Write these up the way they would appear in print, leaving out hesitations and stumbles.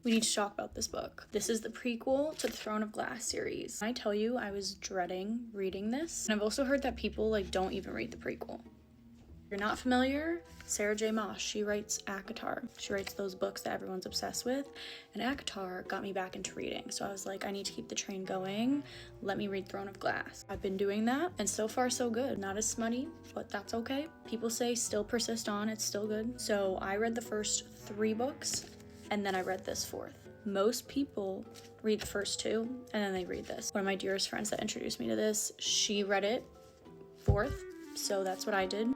We need to talk about this book. This is the prequel to the Throne of Glass series. I tell you, I was dreading reading this. And I've also heard that people like don't even read the prequel. If you're not familiar, Sarah J. Maas, she writes ACOTAR. She writes those books that everyone's obsessed with. And ACOTAR got me back into reading. So I was like, I need to keep the train going. Let me read Throne of Glass. I've been doing that, and so far so good. Not as smutty, but that's okay. People say still persist on, it's still good. So I read the first 3 books, and then I read this 4th. Most people read the first 2, and then they read this. One of my dearest friends that introduced me to this, she read it 4th, so that's what I did.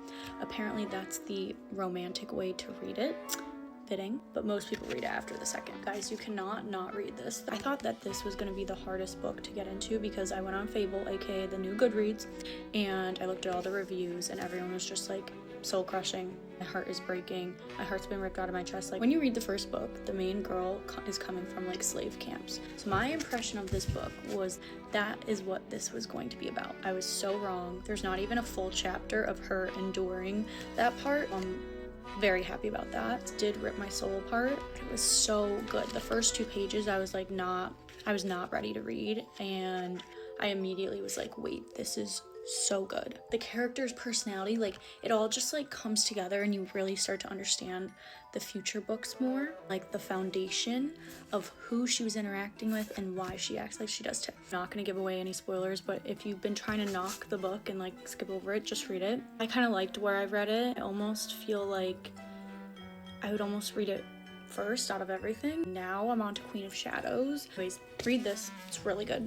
Apparently that's the romantic way to read it. Fitting, but most people read it after the 2nd. Guys, you cannot not read this. I thought that this was gonna be the hardest book to get into because I went on Fable, aka the new Goodreads, and I looked at all the reviews and everyone was just like soul crushing. My heart is breaking. My heart's been ripped out of my chest. Like when you read the first book, the main girl is coming from like slave camps. So my impression of this book was that is what this was going to be about. I was so wrong. There's not even a full chapter of her enduring that part. Very happy about that. It did rip my soul apart. It was so good. The first 2 pages I was not ready to read, and I immediately was like, wait, this is so good. The character's personality, like it all just like comes together and you really start to understand the future books more, like the foundation of who she was interacting with and why she acts like she does too. I'm not gonna give away any spoilers, but if you've been trying to knock the book and like skip over it, just read it. I kind of liked where I read it. I almost feel like I would almost read it first out of everything. Now I'm on to Queen of Shadows. Anyways, read this, it's really good.